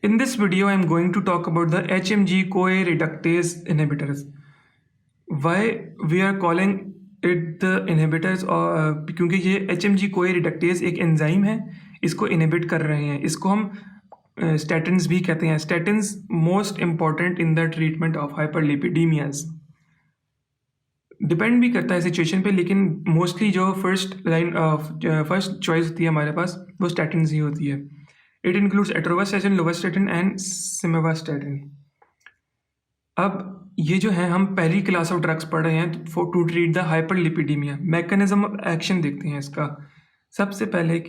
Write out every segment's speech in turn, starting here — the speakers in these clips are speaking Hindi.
In this video, I am going to talk about the HMG-CoA reductase inhibitors. Why we are calling it the inhibitors? क्योंकि ये HMG-CoA reductase एक एंजाइम है, इसको इनहिबिट कर रहे हैं. इसको हम statins भी कहते हैं. Statins most important in the treatment of hyperlipidemias. Depend भी करता है सिचुएशन पे, लेकिन मोस्टली जो फर्स्ट चॉइस होती है हमारे पास वो स्टैटिन्स ही होती है. It includes atorvastatin, lovastatin and simvastatin. अब ये जो है हम पहली क्लास ऑफ ड्रग्स पढ़ रहे हैं to treat the hyperlipidemia. Mechanism of action देखते हैं इसका. सबसे पहले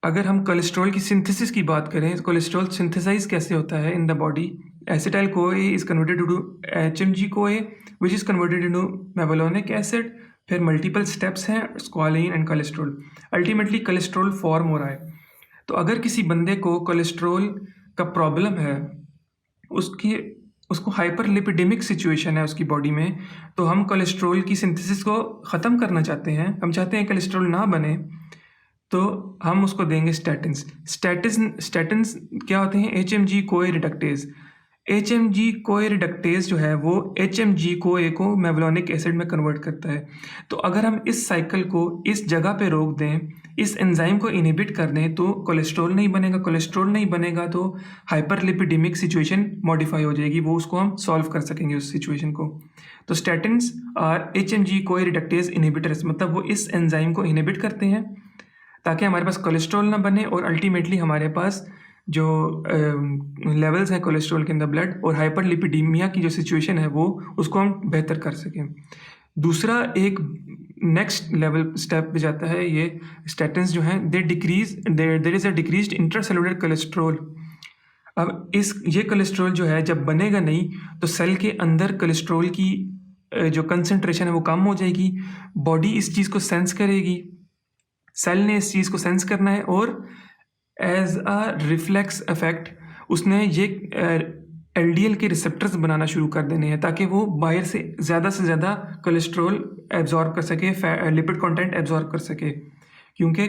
अगर हम कोलेस्ट्रॉल की सिंथेसिस की बात करें, कोलेस्ट्रॉल सिंथेसाइज कैसे होता है in the body. Acetyl CoA is converted to HMG-CoA which is converted into mevalonic acid. फिर मल्टीपल स्टेप्स हैं, squalene and cholesterol. Ultimately cholesterol form हो रहा है. तो अगर किसी बंदे को कोलेस्ट्रॉल का प्रॉब्लम है, उसको हाइपरलिपिडेमिक सिचुएशन है उसकी बॉडी में, तो हम कोलेस्ट्रॉल की सिंथेसिस को ख़त्म करना चाहते हैं. हम चाहते हैं कोलेस्ट्रॉल ना बने, तो हम उसको देंगे स्टैटिन्स. स्टैटिन्स क्या होते हैं? HMG-CoA reductase. HMG-CoA रिडक्टेज जो है वो HMG-CoA को मेवलोनिक एसिड में कन्वर्ट करता है. तो अगर हम इस साइकिल को इस जगह पे रोक दें, इस एंजाइम को इनहिबिट कर दें, तो कोलेस्ट्रॉल नहीं बनेगा. कोलेस्ट्रॉल नहीं बनेगा तो हाइपरलिपिडेमिक सिचुएशन मॉडिफाई हो जाएगी. वो उसको हम सॉल्व कर सकेंगे उस सिचुएशन को. तो स्टैटिन्स और HMG-CoA रिडक्टेज इनहिबिटर्स, मतलब वो इस एंजाइम को इनहिबिट करते हैं ताकि हमारे पास कोलेस्ट्रॉल ना बने और अल्टीमेटली हमारे पास जो लेवल्स हैं कोलेस्ट्रॉल के इन द ब्लड और हाइपरलिपिडीमिया की जो सिचुएशन है वो उसको हम बेहतर कर सकें. दूसरा एक नेक्स्ट लेवल स्टेप पे जाता है. ये स्टैटिन्स जो हैं there is a decreased intracellular cholesterol. अब ये कोलेस्ट्रॉल जो है जब बनेगा नहीं, तो सेल के अंदर कोलेस्ट्रॉल की जो कंसंट्रेशन है वो कम हो जाएगी. बॉडी इस चीज़ को सेंस करेगी, सेल ने इस चीज़ को सेंस करना है, और एज अ रिफ्लेक्स इफेक्ट उसने ये LDL के रिसेप्टर्स बनाना शुरू कर देने हैं ताकि वो बाहर से ज़्यादा कोलेस्ट्रॉल एब्जॉर्ब कर सके, लिपिड कंटेंट एब्जॉर्ब कर सके. क्योंकि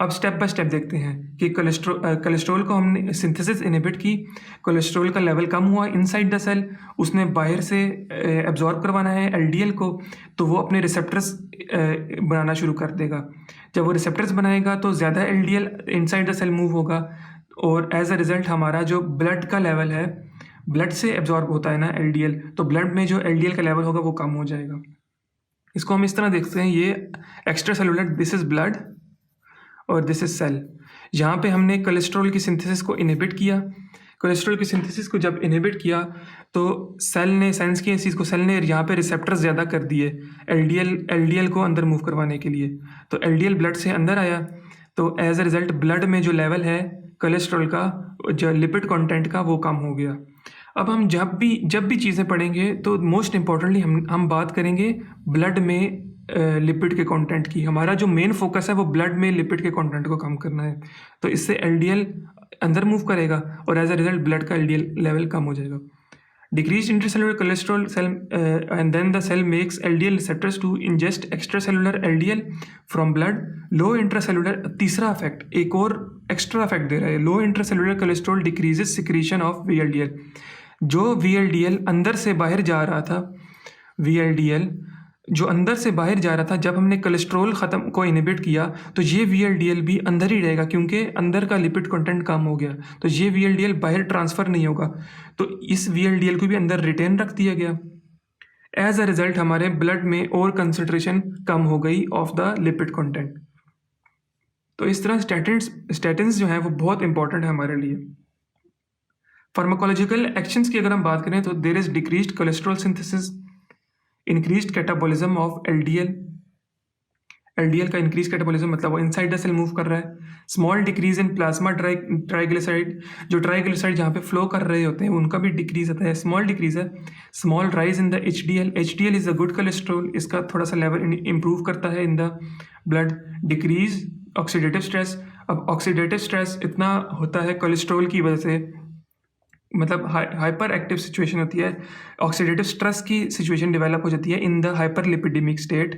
अब स्टेप बाय स्टेप देखते हैं कि कोलेस्ट्रॉल को हमने सिंथेसिस इनहिबिट की, कोलेस्ट्रॉल का लेवल कम हुआ इनसाइड द सेल, उसने बाहर से एब्जॉर्ब करवाना है LDL को, तो वो अपने रिसेप्टर्स बनाना शुरू कर देगा. जब वो रिसेप्टर्स बनाएगा तो ज़्यादा LDL inside the cell move होगा, और एज अ रिज़ल्ट हमारा जो ब्लड का लेवल है, ब्लड से एब्जॉर्ब होता है ना LDL, तो ब्लड में जो LDL का लेवल होगा वो कम हो जाएगा. इसको हम इस तरह देखते हैं. ये extra cellular, this is blood और दिस इज सेल. यहाँ पे हमने कोलेस्ट्रॉल की सिंथेसिस को इनहिबिट किया. कोलेस्ट्रॉल की सिंथेसिस को जब इनहिबिट किया तो सेल ने सेंस किया इस चीज़ को, सेल ने यहाँ पे रिसेप्टर्स ज़्यादा कर दिए LDL को अंदर मूव करवाने के लिए. तो LDL ब्लड से अंदर आया, तो एज अ रिज़ल्ट ब्लड में जो लेवल है कोलेस्ट्रॉल का, जो लिपिड कंटेंट का, वो कम हो गया. अब हम जब भी चीज़ें पढ़ेंगे तो मोस्ट इम्पॉर्टेंटली हम बात करेंगे ब्लड में लिपिड के कंटेंट की. हमारा जो मेन फोकस है वो ब्लड में लिपिड के कंटेंट को कम करना है. तो इससे LDL अंदर मूव करेगा और एज अ रिजल्ट ब्लड का LDL लेवल कम हो जाएगा. Decrease intracellular cholesterol cell and then the cell makes LDL receptors to ingest extracellular LDL from blood. Low intracellular, तीसरा इफेक्ट, एक और एक्स्ट्रा इफेक्ट दे रहा है. Low intracellular cholesterol decreases secretion of VLDL. जो VLDL अंदर से बाहर जा रहा था, VLDL जो अंदर से बाहर जा रहा था, जब हमने कोलेस्ट्रॉल ख़त्म को इनहिबिट किया तो ये VLDL भी अंदर ही रहेगा, क्योंकि अंदर का लिपिड कंटेंट कम हो गया. तो ये VLDL बाहर ट्रांसफ़र नहीं होगा, तो इस VLDL को भी अंदर रिटेन रख दिया गया. एज अ रिज़ल्ट हमारे ब्लड में और कंसनट्रेशन कम हो गई ऑफ द लिपिड कंटेंट. तो इस तरह स्टैटिन्स जो हैं वो बहुत इंपॉर्टेंट है हमारे लिए. फार्माकोलॉजिकल एक्शंस की अगर हम बात करें तो there is decreased cholesterol synthesis, increased catabolism of LDL का इंक्रीज कैटाबॉलिज्म, मतलब वो इनसाइड द सेल मूव कर रहा है. Small decrease in plasma triglyceride, जो ट्राइग्लिसराइड जहाँ पे फ्लो कर रहे होते हैं उनका भी डिक्रीज होता है, स्मॉल डिक्रीज है. Small rise in the HDL is a good cholesterol, इसका थोड़ा सा लेवल इंप्रूव करता है in the blood. Decrease oxidative stress. अब ऑक्सीडेटिव स्ट्रेस इतना होता है कोलेस्ट्रॉल की वजह से, मतलब हाइपर एक्टिव सिचुएशन होती है, ऑक्सीडेटिव स्ट्रेस की सिचुएशन डेवलप हो जाती है इन द हाइपरलिपिडेमिक स्टेट.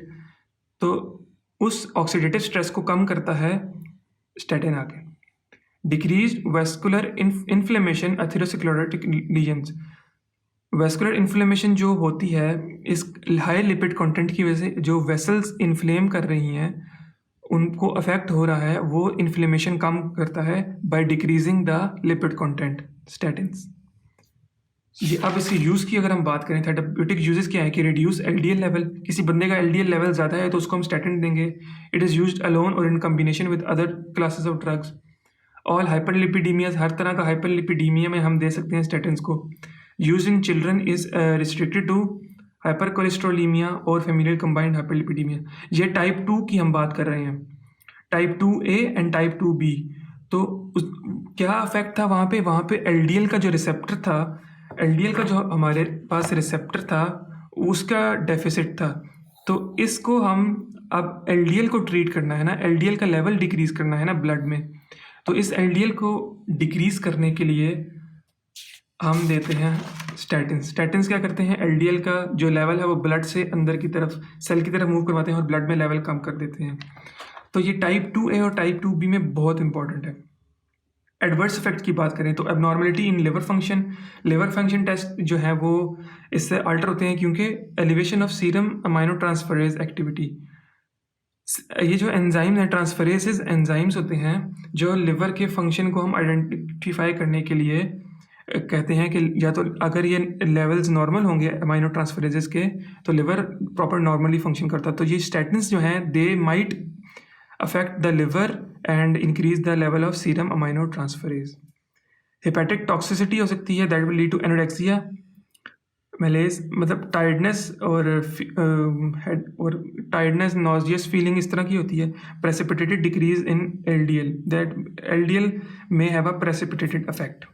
तो उस ऑक्सीडेटिव स्ट्रेस को कम करता है स्टैटिन आके. Decrease vascular inflammation atherosclerotic lesions. Vascular inflammation जो होती है इस हाई लिपिड कंटेंट की वजह से जो वेसल्स इन्फ्लेम कर रही हैं उनको अफेक्ट हो रहा है, वो इन्फ्लेमेशन कम करता है by decreasing the lipid content statins. ये अब इसके यूज़ की अगर हम बात करें, थेरेप्यूटिक यूजेस क्या है कि रिड्यूस एलडीएल लेवल, किसी बंदे का एलडीएल लेवल ज़्यादा है तो उसको हम स्टैटिन देंगे। इट इज़ यूज्ड अलोन और in combination with other classes of drugs. All hyperlipidemias, हर तरह का हाइपरलिपिडीमिया में हम दे सकते हैं स्टैटिन्स को। Use in children is restricted to hyper cholesterolemia और फेमिलियल कंबाइंड हाइपरलिपिडीमिया। ये टाइप 2 की हम बात कर रहे हैं, type 2A and type 2B। तो क्या अफेक्ट था वहाँ पे एलडीएल का जो रिसेप्टर था, एलडीएल का जो हमारे पास रिसेप्टर था उसका डेफिसिट था। तो इसको हम अब एलडीएल को ट्रीट करना है ना, एलडीएल का लेवल डिक्रीज करना है ना ब्लड में। तो इस एलडीएल को डिक्रीज करने के लिए हम देते हैं स्टैटिन्स। स्टैटिन्स क्या करते हैं, एलडीएल का जो लेवल है वो ब्लड से अंदर की तरफ सेल की तरफ मूव करवाते हैं और ब्लड में लेवल कम कर देते हैं। तो ये टाइप 2A और टाइप 2B में बहुत इंपॉर्टेंट है। एडवर्स इफेक्ट की बात करें तो abnormality in liver function test जो है वो इससे अल्टर होते हैं क्योंकि elevation of serum amino transferase activity. ये जो एंजाइम है, ट्रांसफरेसेस एंजाइम्स होते हैं जो लिवर के फंक्शन को हम आइडेंटिफाई करने के लिए कहते हैं कि या तो अगर ये लेवल्स नॉर्मल होंगे अमाइनो ट्रांसफरेजेस के तो लिवर प्रॉपर नॉर्मली फंक्शन करता। तो ये स्टैटिन्स जो हैं they might affect the liver and increase the level of serum amino transferase. Hepatic toxicity हो सकती है, that will lead to anorexia, malaise, मतलब टायर्डनेस और टायर्डनेस, नॉजियस फीलिंग इस तरह की होती है। Precipitated decrease in LDL, that LDL में have a precipitated effect.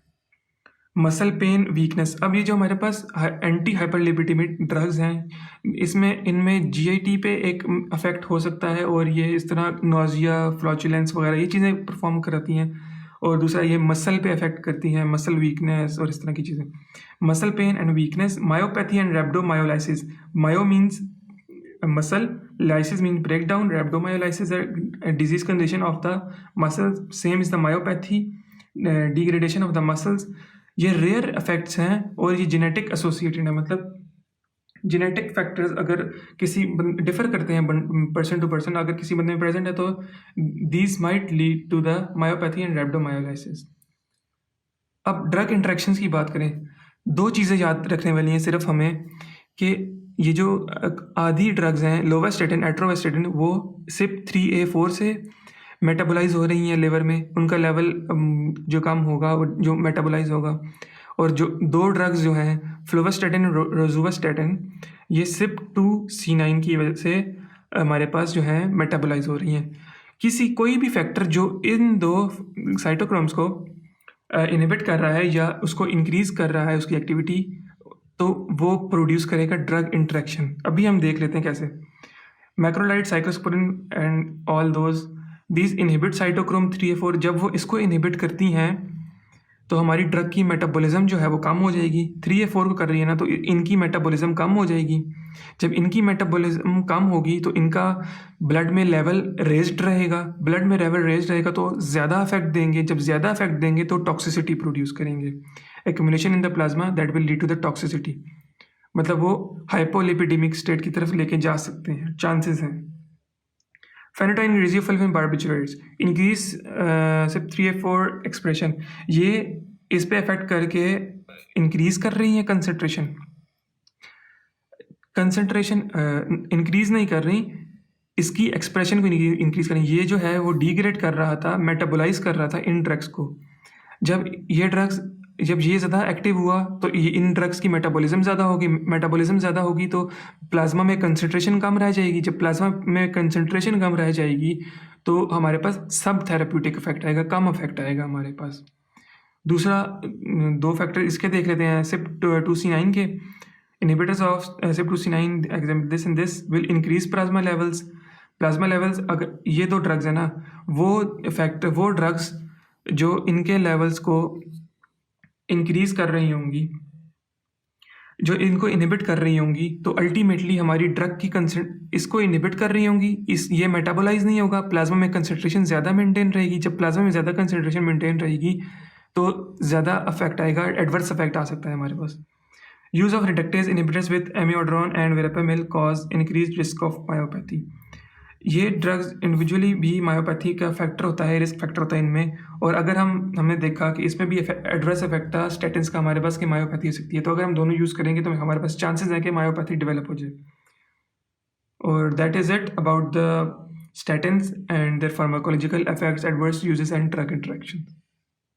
Muscle pain, weakness. अब ये जो हमारे पास एंटी हाइपरलिपिडेमिक ड्रग्स हैं इसमें इनमें जीआईटी पे एक अफेक्ट हो सकता है और ये इस तरह नोजिया, फ्लॉचुलेंस वगैरह ये चीज़ें परफॉर्म कराती हैं। और दूसरा ये मसल पे अफेक्ट करती हैं, मसल वीकनेस और इस तरह की चीज़ें। Muscle pain and weakness, myopathy and rhabdomyolysis. Myo means muscle, lysis mean break down, rhabdomyolysis disease condition of the muscle, same is the myopathy, degradation of the muscles. ये रेयर इफेक्ट्स हैं और ये जेनेटिक एसोसिएटेड है, मतलब जेनेटिक फैक्टर्स अगर किसी डिफर करते हैं पर्सन टू पर्सन, अगर किसी बंदे में प्रेजेंट है तो these might lead to the myopathy and rhabdomyolysis. अब ड्रग इंटरेक्शंस की बात करें, दो चीज़ें याद रखने वाली हैं सिर्फ हमें कि ये जो आधी ड्रग्स हैं लोवेस्टेटिन, एट्रोवेस्टेटिन, वो CYP3A4 से मेटाबोलाइज हो रही हैं लिवर में, उनका लेवल जो कम होगा वो जो मेटाबोलाइज होगा। और जो दो ड्रग्स जो हैं फ्लोवेस्टेटिन और रोजुवास्टेटिन, ये CYP2C9 की वजह से हमारे पास जो है मेटाबोलाइज हो रही हैं। कोई भी फैक्टर जो इन दो साइटोक्रोम्स को इनहिबिट कर रहा है या उसको इंक्रीज कर रहा है उसकी एक्टिविटी, तो वो प्रोड्यूस करेगा ड्रग इंटरेक्शन। अभी हम देख लेते हैं कैसे। Macrolide, cyclosporine and all those these inhibit cytochrome 3A4। जब वो इसको इनहिबिट करती हैं तो हमारी ड्रग की मेटाबॉलिज्म जो है वो कम हो जाएगी। 3A4 को कर रही है ना, तो इनकी मेटाबॉलिज्म कम हो जाएगी। जब इनकी मेटाबॉलिज्म कम होगी तो इनका ब्लड में लेवल रेज्ड रहेगा, ब्लड में लेवल रेज्ड रहेगा तो ज़्यादा इफेक्ट देंगे। जब ज़्यादा इफेक्ट देंगे तो टॉक्सिसिटी प्रोड्यूस करेंगे, accumulation in the plasma that will lead to the toxicity, मतलब वो हाइपोलिपिडेमिक स्टेट की तरफ लेके जा सकते हैं, चांसेस हैं। फेनोटाइन रिजियोफुल्विन बार्बिचुरेट्स इंक्रीज CYP3A4 एक्सप्रेशन, ये इस पे इफेक्ट करके इंक्रीज कर रही हैं कंसंट्रेशन इंक्रीज नहीं कर रही, इसकी एक्सप्रेशन को इंक्रीज कर रही। ये जो है वो डिग्रेड कर रहा था, मेटाबोलाइज कर रहा था इन ड्रग्स को। जब ये ज़्यादा एक्टिव हुआ तो ये इन ड्रग्स की मेटाबॉलिज्म ज़्यादा होगी तो प्लाज्मा में कंसंट्रेशन कम रह जाएगी। जब प्लाज्मा में कंसंट्रेशन कम रह जाएगी तो हमारे पास सब थेरेप्यूटिक इफेक्ट आएगा, कम इफेक्ट आएगा हमारे पास। दूसरा दो फैक्टर इसके देख लेते हैं, CYP2C9 के inhibitors of CYP2C9 this will increase plasma levels. अगर ये दो ड्रग्स है ना, वो ड्रग्स जो इनके लेवल्स को इंक्रीज कर रही होंगी जो इनको इनहिबिट कर रही होंगी, तो अल्टीमेटली हमारी ड्रग की इसको इनहिबिट कर रही होंगी, ये मेटाबोलाइज नहीं होगा, प्लाज्मा में कंसंट्रेशन ज़्यादा मेंटेन रहेगी। जब प्लाज्मा में ज़्यादा कंसंट्रेशन मेंटेन रहेगी तो ज़्यादा अफेक्ट आएगा, एडवर्स अफेक्ट आ सकता है हमारे पास। Use of reductase inhibitors with amiodarone and verapamil cause increase risk of myopathy. ये ड्रग्स इंडिविजुअली भी मायोपैथी का फैक्टर होता है, रिस्क फैक्टर होता है इनमें। और अगर हमने देखा कि इसमें भी एडवर्स इफेक्ट था स्टेटिन्स का हमारे पास, कि मायोपैथी हो सकती है। तो अगर हम दोनों यूज़ करेंगे तो हमारे पास चांसेस हैं कि मायोपैथी डेवलप हो जाए। और that is it about the statins and their pharmacological effects, adverse uses and drug interactions.